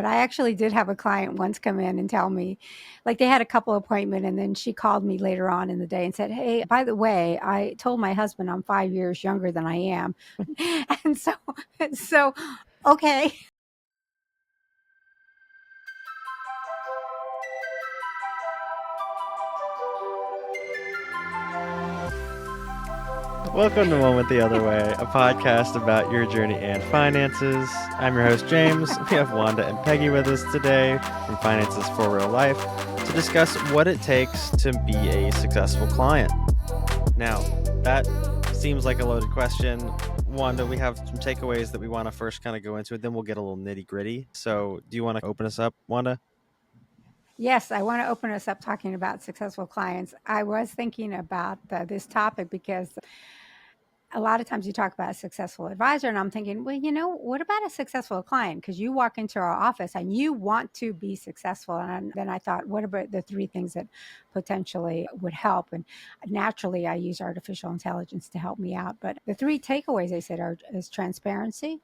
But I actually did have a client once come in and tell me, like they had a couple appointment, and then she called me later on in the day and said, "Hey, by the way, I told my husband I'm 5 years younger than I am." And so, okay. Welcome to One with the Other Way, a podcast about your journey and finances. I'm your host, James. We have Wanda and Peggy with us today from Finances for Real Life to discuss what it takes to be a successful client. Now, that seems like a loaded question. Wanda, we have some takeaways that we want to first kind of go into, then we'll get a little nitty gritty. So do you want to open us up, Wanda? Yes, I want to open us up talking about successful clients. I was thinking about this topic because a lot of times you talk about a successful advisor, and I'm thinking, well, what about a successful client? Because you walk into our office and you want to be successful. And then I thought, what about the three things that potentially would help? And naturally, I use artificial intelligence to help me out. But the three takeaways I said is transparency,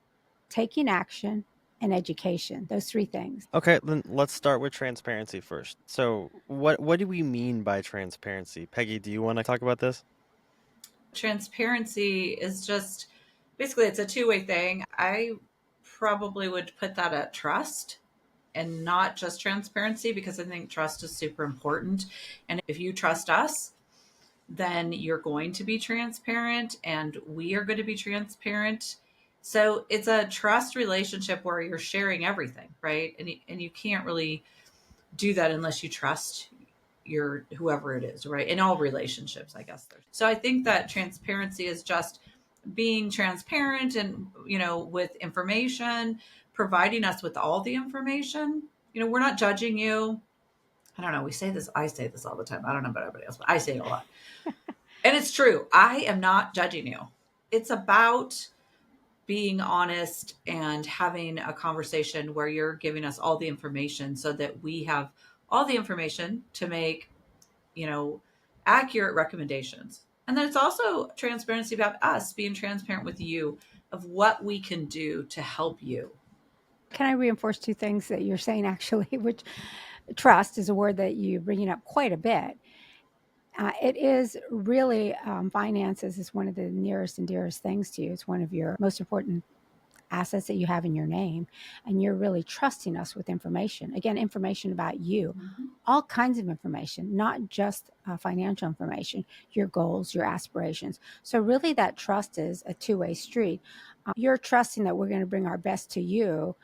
taking action, and education. Those three things. Okay, then let's start with transparency first. So what do we mean by transparency? Peggy, do you want to talk about this? Transparency is just basically it's a two-way thing. I probably would put that at trust and not just transparency, because I think trust is super important. And if you trust us, then you're going to be transparent and we are going to be transparent. So it's a trust relationship where you're sharing everything, right? And you can't really do that unless you trust your whoever it is, right? In all relationships, I guess. So I think that transparency is just being transparent and, with information, providing us with all the information. We're not judging you. I don't know. I say this all the time. I don't know about everybody else, but I say it a lot. And it's true. I am not judging you. It's about being honest and having a conversation where you're giving us all the information so that we have all the information to make, accurate recommendations. And then it's also transparency about us being transparent with you of what we can do to help you. Can I reinforce two things that you're saying actually, which trust is a word that you're bringing up quite a bit. It is really finances is one of the nearest and dearest things to you. It's one of your most important assets that you have in your name, and you're really trusting us with information. Again, information about you, all kinds of information, not just financial information, your goals, your aspirations. So really that trust is a two-way street. You're trusting that we're going to bring our best to you.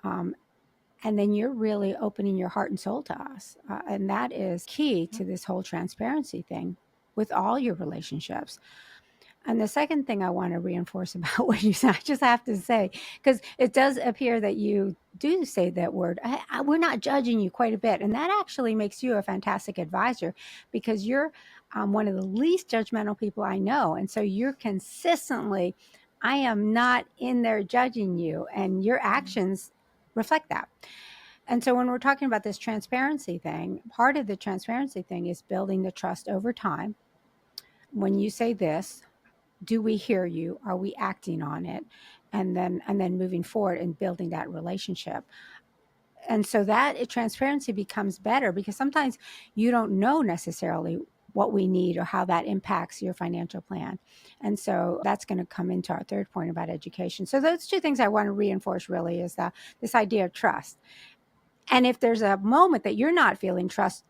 And then you're really opening your heart and soul to us. And that is key to this whole transparency thing with all your relationships. And the second thing I want to reinforce about what you said, I just have to say, because it does appear that you do say that word, we're not judging you quite a bit. And that actually makes you a fantastic advisor, because you're one of the least judgmental people I know. And so you're consistently, I am not in there judging you, and your actions reflect that. And so when we're talking about this transparency thing, part of the transparency thing is building the trust over time. When you say this, do we hear you? Are we acting on it? And then moving forward and building that relationship. And so that transparency becomes better, because sometimes you don't know necessarily what we need or how that impacts your financial plan. And so that's going to come into our third point about education. So those two things I want to reinforce really is this idea of trust. And if there's a moment that you're not feeling trust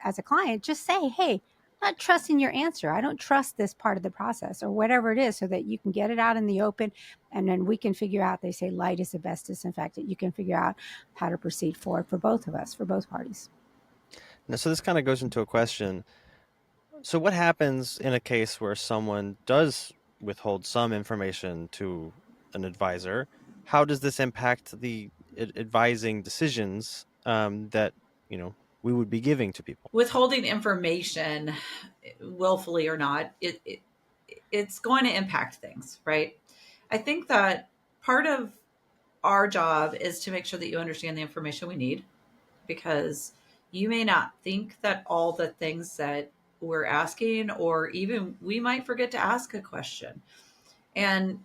as a client, just say, hey, I'm not trusting your answer. I don't trust this part of the process, or whatever it is, so that you can get it out in the open. And then we can figure out, they say light is the best disinfectant. You can figure out how to proceed forward for both of us, for both parties. Now, so this kind of goes into a question. So what happens in a case where someone does withhold some information to an advisor? How does this impact the advising decisions that, we would be giving to people? Withholding information, willfully or not, it's going to impact things, right? I think that part of our job is to make sure that you understand the information we need, because you may not think that all the things that we're asking, or even we might forget to ask a question. And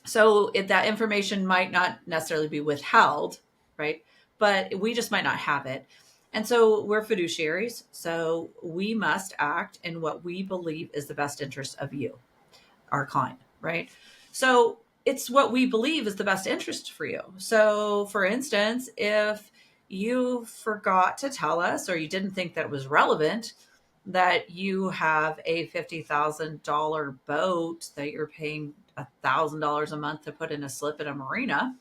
so that information might not necessarily be withheld, right? but we just might not have it. And so we're fiduciaries. So we must act in what we believe is the best interest of you, our client, right? So it's what we believe is the best interest for you. So for instance, if you forgot to tell us, or you didn't think that it was relevant, that you have a $50,000 boat that you're paying $1,000 a month to put in a slip in a marina,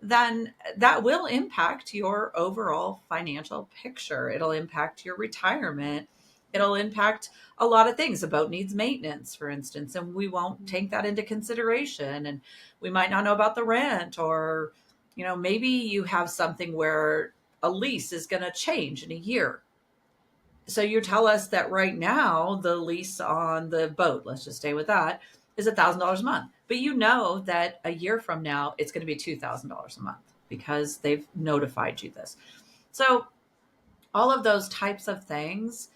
then that will impact your overall financial picture. It'll impact your retirement. It'll impact a lot of things. The boat needs maintenance, for instance, and we won't take that into consideration. And we might not know about the rent, or, maybe you have something where a lease is going to change in a year. So you tell us that right now the lease on the boat, let's just stay with that, is $1,000 a month. But you know that a year from now it's going to be $2,000 a month because they've notified you this. So all of those types of things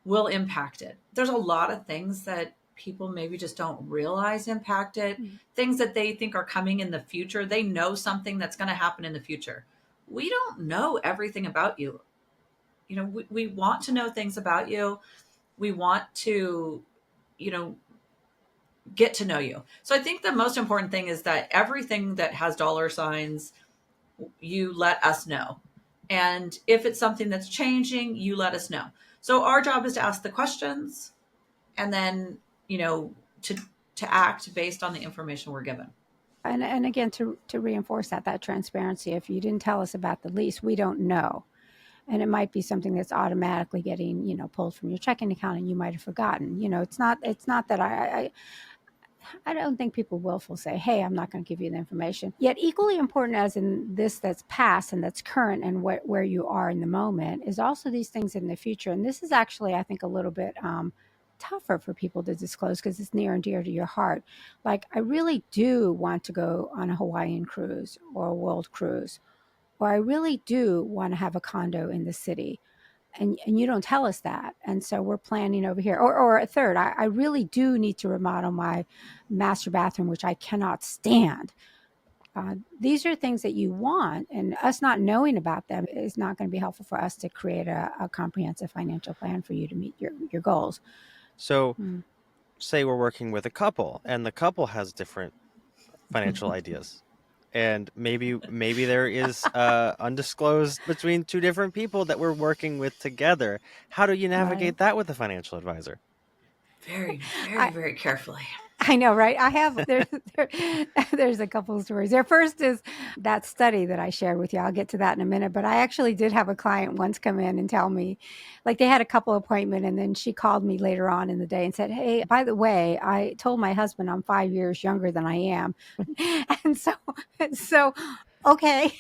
will impact it. There's a lot of things that people maybe just don't realize impact it. Things that they think are coming in the future. They know something that's going to happen in the future. We don't know everything about you. We want to know things about you. We want to, get to know you. So I think the most important thing is that everything that has dollar signs, you let us know. And if it's something that's changing, you let us know. So our job is to ask the questions and then, to act based on the information we're given. And again, to reinforce that transparency, if you didn't tell us about the lease, we don't know. And it might be something that's automatically getting, pulled from your checking account, and you might have forgotten. It's not that I don't think people will say, hey, I'm not going to give you the information. Yet equally important as in this that's past and that's current and where you are in the moment is also these things in the future. And this is actually, I think, a little bit tougher for people to disclose because it's near and dear to your heart. Like, I really do want to go on a Hawaiian cruise or a world cruise, or I really do want to have a condo in the city. And you don't tell us that. And so we're planning over here. Or a third, I really do need to remodel my master bathroom, which I cannot stand. These are things that you want, and us not knowing about them is not going to be helpful for us to create a comprehensive financial plan for you to meet your goals. So say we're working with a couple and the couple has different financial ideas. And maybe there is undisclosed between two different people that we're working with together. How do you navigate that with a financial advisor? Very, very, very carefully. I know, right? I have, there's a couple of stories. There first is that study that I shared with you. I'll get to that in a minute. But I actually did have a client once come in and tell me, like, they had a couple appointment, and then she called me later on in the day and said, hey, by the way, I told my husband I'm 5 years younger than I am. And so okay,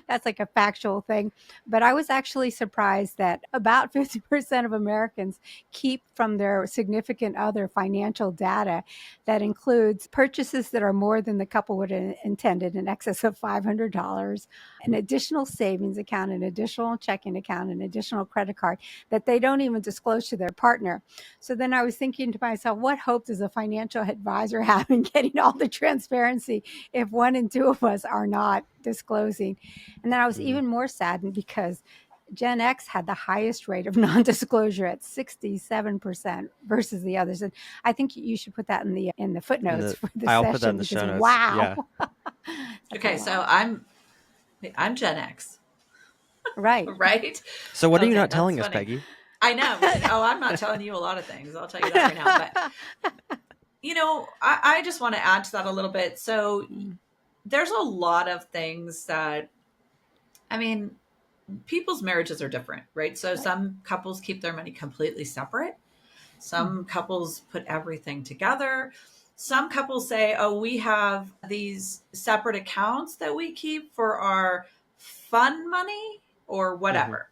that's like a factual thing. But I was actually surprised that about 50% of Americans keep from their significant other financial data that includes purchases that are more than the couple would have intended, in excess of $500, an additional savings account, an additional checking account, an additional credit card that they don't even disclose to their partner. So then I was thinking to myself, what hope does a financial advisor have in getting all the transparency if one and two of us are not disclosing? And then I was even more saddened because Gen X had the highest rate of non-disclosure at 67% versus the others. And I think you should put that in the footnotes for the I'll session. put that in the show notes. Wow. Yeah. Okay, so I'm Gen X. Right. Right? So what are you not telling us, Peggy? I know. Oh, I'm not telling you a lot of things. I'll tell you that right now. But, I just want to add to that a little bit. So there's a lot of things that, people's marriages are different, right? So some couples keep their money completely separate. Some couples put everything together. Some couples say, oh, we have these separate accounts that we keep for our fun money or whatever.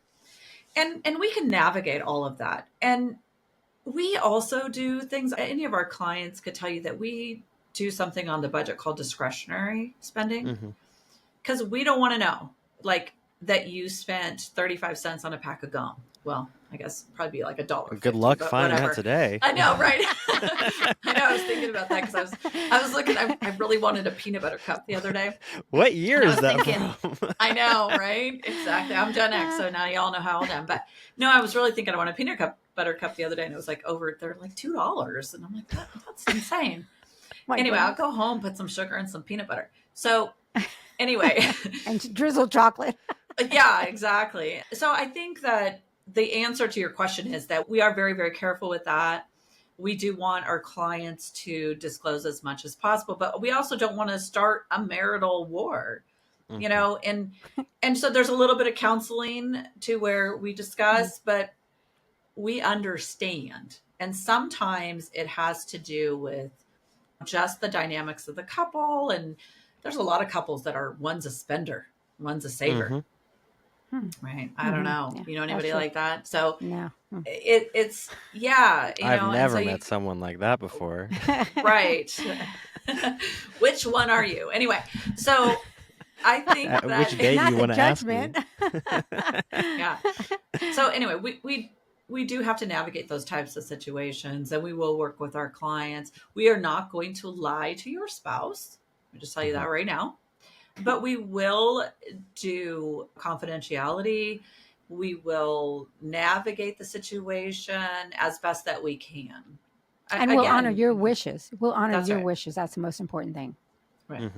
And we can navigate all of that. And we also do things, any of our clients could tell you that we do something on the budget called discretionary spending, because we don't want to know, like, that you spent 35 cents on a pack of gum. well, I guess probably be like $1.50. Good luck but finding whatever. that today. I know, right? I know. I was thinking about that because I was looking. I really wanted a peanut butter cup the other day. What year And I is was that thinking, from? I know, right? Exactly. I'm Gen X, so now y'all know how old I am. But no, I was really thinking I want a butter cup the other day, and it was like they're like $2, and I'm like, that's insane. My Anyway, goodness. I'll go home, put some sugar and some peanut butter. So anyway, And drizzled chocolate. yeah, exactly. So I think that the answer to your question is that we are very, very careful with that. We do want our clients to disclose as much as possible, but we also don't want to start a marital war, and so there's a little bit of counseling to where we discuss, but we understand. And sometimes it has to do with just the dynamics of the couple. And there's a lot of couples that are one's a spender, one's a saver. Right. I don't know. Yeah, You know anybody true. like that? So No. it's yeah, I've and never so met someone like that before. right. Which one are you? Anyway, so I think that Which day do you want to ask me? yeah. So anyway, we do have to navigate those types of situations, and we will work with our clients. We are not going to lie to your spouse. I'll just tell you that right now. But we will do confidentiality. We will navigate the situation as best that we can. And we'll honor your wishes. We'll honor That's your right. wishes. That's the most important thing. Right.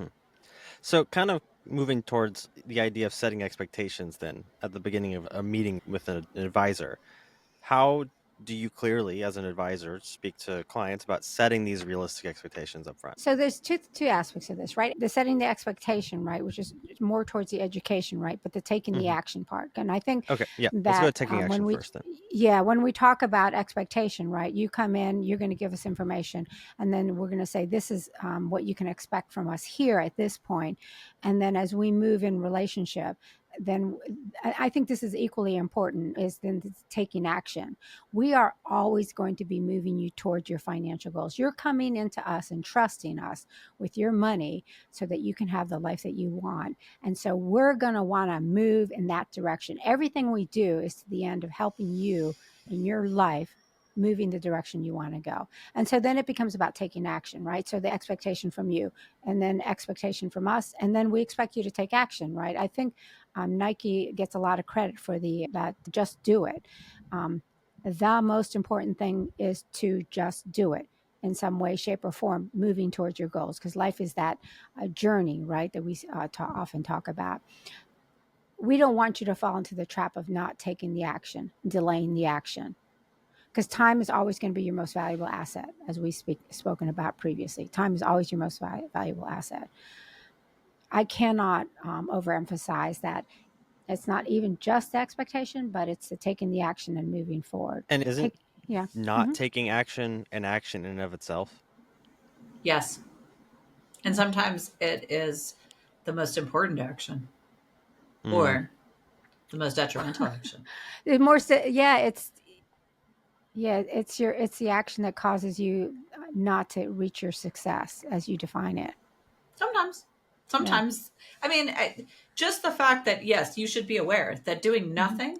So kind of moving towards the idea of setting expectations then at the beginning of a meeting with an advisor, how do you clearly, as an advisor, speak to clients about setting these realistic expectations up front? So there's two aspects of this, right? The setting the expectation, right, which is more towards the education, right, but the taking the action part. And I think Okay, yeah, that let's go taking action first then. when we talk about expectation, right, you come in, you're going to give us information, and then we're going to say this is what you can expect from us here at this point. And then as we move in relationship, then I think this is equally important is then taking action. We are always going to be moving you towards your financial goals. You're coming into us and trusting us with your money so that you can have the life that you want. And so we're going to want to move in that direction. Everything we do is to the end of helping you in your life moving the direction you want to go. And so then it becomes about taking action, right? So the expectation from you and then expectation from us. And then we expect you to take action, right? I think Nike gets a lot of credit for that just do it. The most important thing is to just do it in some way, shape, or form, moving towards your goals, because life is that journey, right, that we often talk about. We don't want you to fall into the trap of not taking the action, delaying the action, because time is always going to be your most valuable asset, as we spoken about previously. Time is always your most valuable asset. I cannot overemphasize that. It's not even just the expectation, but it's the taking the action and moving forward. And isn't not taking action an action in and of itself? Yes. And sometimes it is the most important action or the most detrimental action. It's the action that causes you not to reach your success as you define it. Sometimes, I mean, just the fact that, yes, you should be aware that doing nothing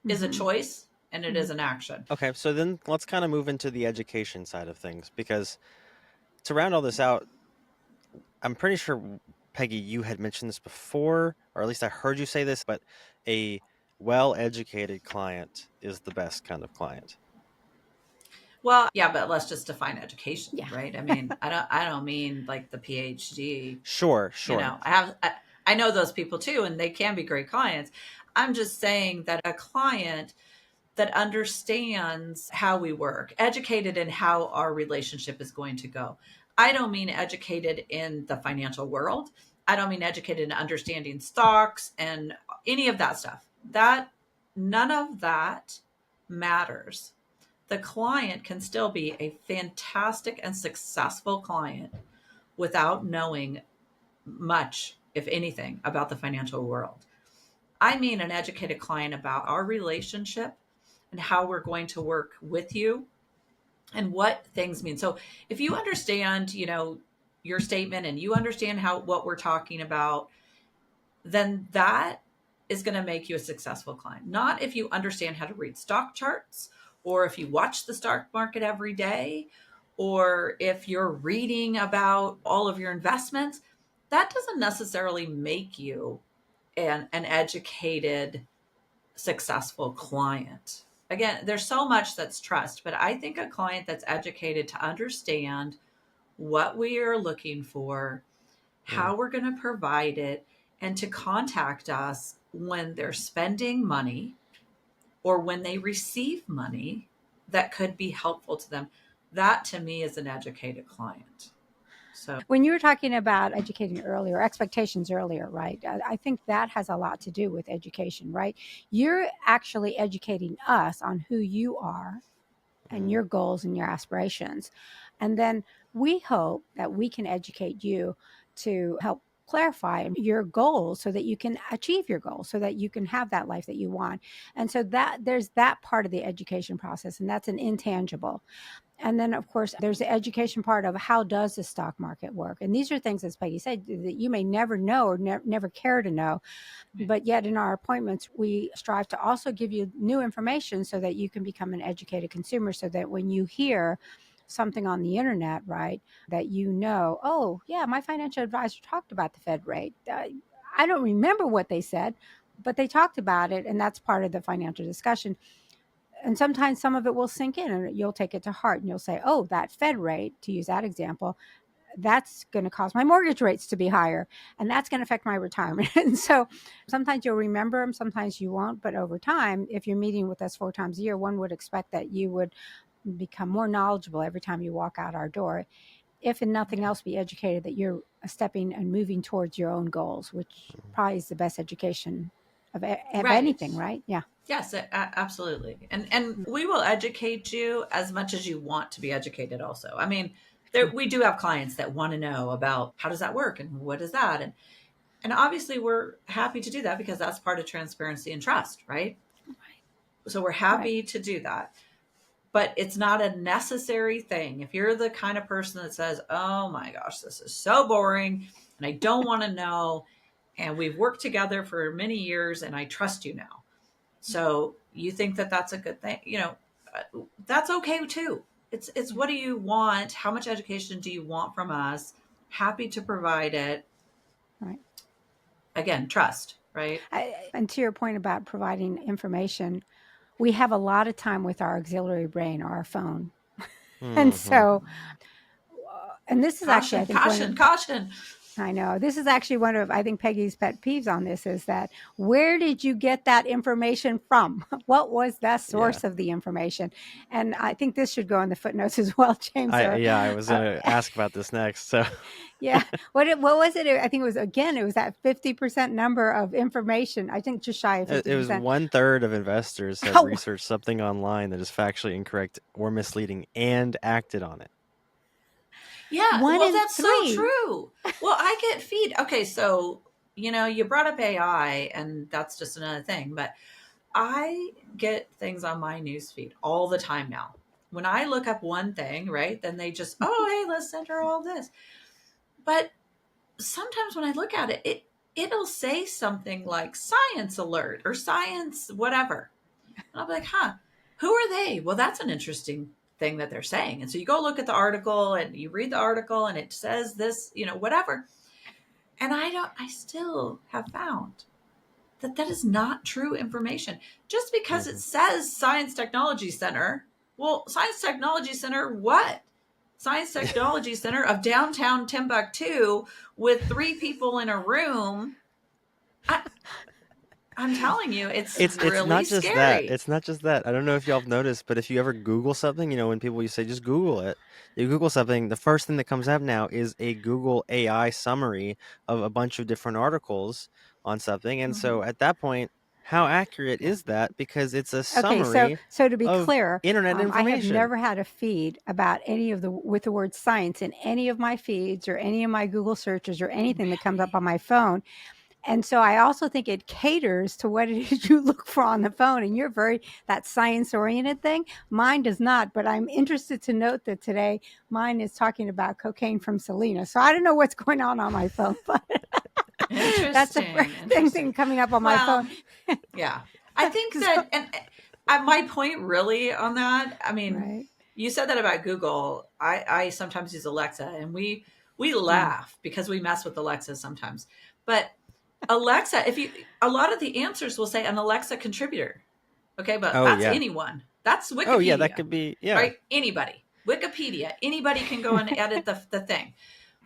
is a choice and it is an action. Okay, so then let's kind of move into the education side of things, because to round all this out, I'm pretty sure, Peggy, you had mentioned this before, or at least I heard you say this, but a well-educated client is the best kind of client. Well, yeah, but let's just define education, right? I mean, I don't mean like the PhD. Sure. You know, I know those people too, and they can be great clients. I'm just saying that a client that understands how we work, educated in how our relationship is going to go. I don't mean educated in the financial world. I don't mean educated in understanding stocks and any of that stuff. None of that matters. The client can still be a fantastic and successful client without knowing much, if anything, about the financial world. I mean an educated client about our relationship and how we're going to work with you and what things mean. So if you understand, your statement and you understand what we're talking about, then that is going to make you a successful client. Not if you understand how to read stock charts, or if you watch the stock market every day, or if you're reading about all of your investments. That doesn't necessarily make you an educated, successful client. Again, there's so much that's trust, but I think a client that's educated to understand what we are looking for, how we're going to provide it, and to contact us when they're spending money or when they receive money that could be helpful to them. That to me is an educated client. So When you were talking about educating earlier, expectations earlier, right? I think that has a lot to do with education, right? You're actually educating us on who you are and your goals and your aspirations. And then we hope that we can educate you to help clarify your goals so that you can achieve your goals, so that you can have that life that you want. And so that there's that part of the education process, and that's an intangible. And then, of course, there's the education part of how does the stock market work? And these are things, as Peggy said, that you may never know or never care to know. But yet in our appointments, we strive to also give you new information so that you can become an educated consumer, so that when you hear something on the internet, right, that you know, oh, yeah, my financial advisor talked about the Fed rate. I don't remember what they said, but they talked about it. And that's part of the financial discussion. And sometimes some of it will sink in and you'll take it to heart and you'll say, oh, that Fed rate, to use that example, that's going to cause my mortgage rates to be higher, and that's going to affect my retirement. And so sometimes you'll remember them, sometimes you won't. But over time, if you're meeting with us 4 times a year, one would expect that you would become more knowledgeable every time you walk out our door. If in nothing else, be educated that you're stepping and moving towards your own goals, which probably is the best education of anything, right? Yeah. Yes, absolutely. And we will educate you as much as you want to be educated also. I mean, we do have clients that want to know about how does that work and what is that? And obviously we're happy to do that because that's part of transparency and trust, right? So we're happy to do that. But it's not a necessary thing. If you're the kind of person that says, oh my gosh, this is so boring and I don't want to know, and we've worked together for many years and I trust you now. So you think that that's a good thing, that's okay too. It's what do you want? How much education do you want from us? Happy to provide it. Right. Again, trust, right? And to your point about providing information, we have a lot of time with our auxiliary brain or our phone. And so, and this is actually, I think, caution. I know. This is actually one of, I think, Peggy's pet peeves on this is that where did you get that information from? What was the source of the information? And I think this should go in the footnotes as well, James. I was going to ask about this next. So yeah. What was it? I think it was that 50% number of information. I think just shy of 50%. It was 1/3 of investors have researched something online that is factually incorrect or misleading and acted on it. Yeah, well, that's so true. Well, I get feed. Okay, so, you brought up AI, and that's just another thing, but I get things on my newsfeed all the time now. When I look up one thing, right, then they just, oh, hey, let's enter all this. But sometimes when I look at it, it'll say something like science alert or science whatever. And I'll be like, who are they? Well, that's an interesting thing that they're saying. And so you go look at the article and you read the article and it says this, whatever. And I still have found that is not true information. Just because it says Science Technology Center, well, Science Technology Center, what? Science Technology Center of downtown Timbuktu with 3 people in a room. I'm telling you, it's really not just scary. that. It's not just that. I don't know if y'all have noticed, but if you ever Google something, when people you say just Google it, you Google something, the first thing that comes up now is a Google AI summary of a bunch of different articles on something. And so at that point, how accurate is that? Because it's a summary. Okay, so to be clear, internet information. I have never had a feed about any with the word science in any of my feeds or any of my Google searches or anything that comes up on my phone. And so I also think it caters to what it is you look for on the phone. And you're that science-oriented thing. Mine does not, but I'm interested to note that today mine is talking about cocaine from Selena. So I don't know what's going on my phone. But That's the Interesting. first thing Interesting. coming up on my Well, phone. yeah. I think So, that, and my point really on that, I mean, right. you said that about Google. I sometimes use Alexa, and we Mm. laugh because we mess with Alexa sometimes. But Alexa, if you, a lot of the answers will say an Alexa contributor. Okay, but Oh that's yeah. anyone. That's Oh yeah, that Wikipedia, could be yeah. right? Anybody. Wikipedia. Anybody can go and edit the thing.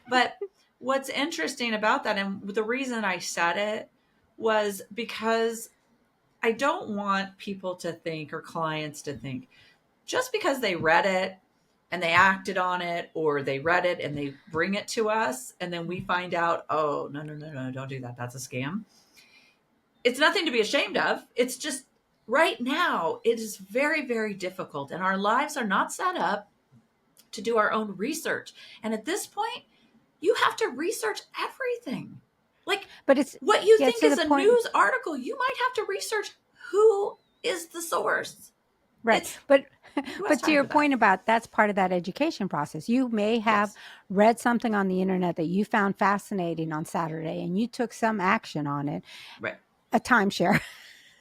But what's interesting about that, and the reason I said it, was because I don't want people to think, or clients to think, just because they read it and they acted on it, or they read it and they bring it to us, and then we find out, oh, no, no, no, no, don't do that. That's a scam. It's nothing to be ashamed of. It's just right now, it is very, very difficult, and our lives are not set up to do our own research. And at this point, you have to research everything. Like, But it's what you yeah, think to the is a point, news article, you might have to research who is the source. right? It's But who has but to time your for that? point about that's part of that education process. You may have Yes. read something on the internet that you found fascinating on Saturday, and you took some action on it. Right. A timeshare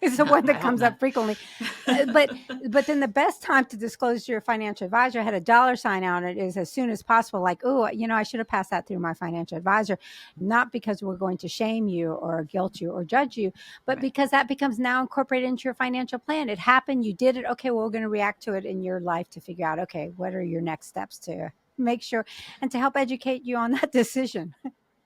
is the one I that hope comes not. up frequently. But then the best time to disclose to your financial advisor, had a dollar sign on it, is as soon as possible. Like, oh, I should have passed that through my financial advisor, not because we're going to shame you or guilt you or judge you, but Right. because that becomes now incorporated into your financial plan. It happened, you did it. Okay, well, we're going to react to it in your life to figure out, okay, what are your next steps to make sure and to help educate you on that decision,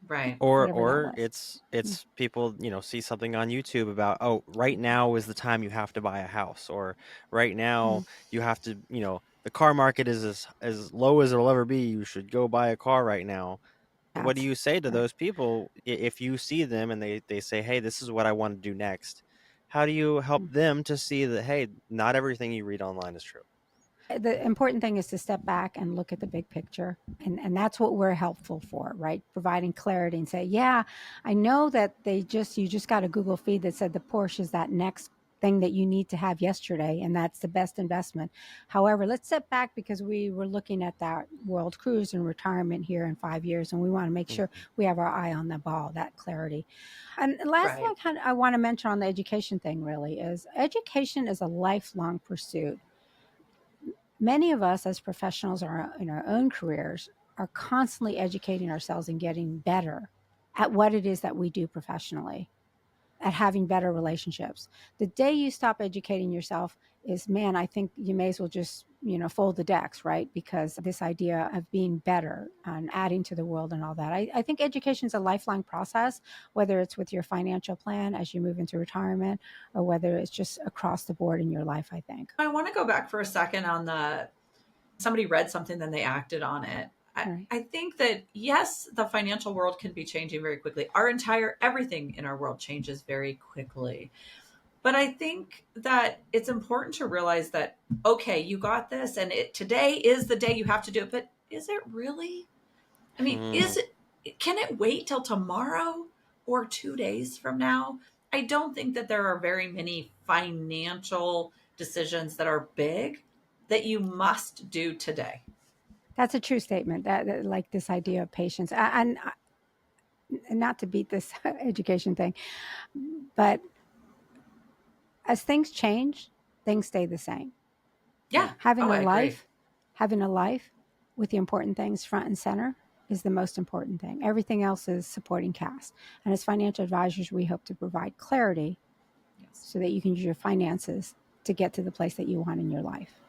Right. whatever that Or was. it's people, see something on YouTube about, oh, right now is the time you have to buy a house, or right now Mm, you have to, the car market is as low as it'll ever be. You should go buy a car right now. What do that's you say to right. those people if you see them and they say, hey, this is what I want to do next? How do you help Mm. them to see that, hey, not everything you read online is true? The important thing is to step back and look at the big picture, and that's what we're helpful for, right? Providing clarity and say, yeah, I know that you just got a Google feed that said the Porsche is that next thing that you need to have yesterday, and that's the best investment. However, let's step back, because we were looking at that world cruise and retirement here in 5 years, and we want to make sure Mhm. we have our eye on the ball, that clarity. And last thing Right. I want to mention on the education thing really is education is a lifelong pursuit. Many of us as professionals are in our own careers are constantly educating ourselves and getting better at what it is that we do professionally, at having better relationships. The day you stop educating yourself is, man, I think you may as well just, fold the decks, right? Because this idea of being better and adding to the world and all that. I think education is a lifelong process, whether it's with your financial plan as you move into retirement, or whether it's just across the board in your life, I think. I want to go back for a second on somebody read something, then they acted on it. All right. I think that, yes, the financial world can be changing very quickly. Everything in our world changes very quickly. But I think that it's important to realize that, okay, you got this, and today is the day you have to do it. But is it really? I mean, Hmm. can it wait till tomorrow or 2 days from now? I don't think that there are very many financial decisions that are big that you must do today. That's a true statement. That like this idea of patience, and not to beat this education thing, but as things change, things stay the same. Yeah. Having Oh, a I agree. life, having a life with the important things front and center is the most important thing. Everything else is supporting cast. And as financial advisors, we hope to provide clarity Yes. so that you can use your finances to get to the place that you want in your life.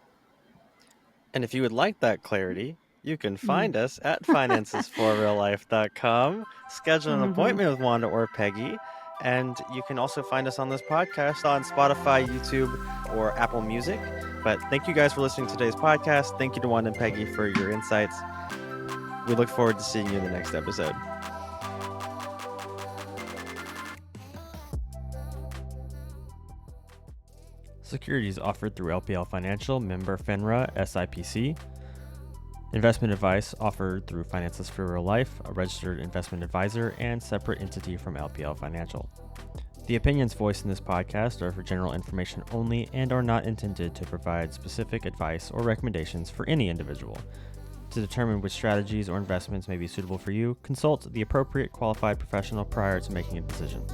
And if you would like that clarity, you can Mm. find us at finances4reallife.com, schedule an Hmm. appointment with Wanda or Peggy, and you can also find us on this podcast on Spotify, YouTube, or Apple Music. But thank you guys for listening to today's podcast. Thank you to Wanda and Peggy for your insights. We look forward to seeing you in the next episode. Securities offered through LPL Financial, member FINRA, SIPC. Investment advice offered through Finances for Real Life, a registered investment advisor and separate entity from LPL Financial. The opinions voiced in this podcast are for general information only and are not intended to provide specific advice or recommendations for any individual. To determine which strategies or investments may be suitable for you, consult the appropriate qualified professional prior to making a decision.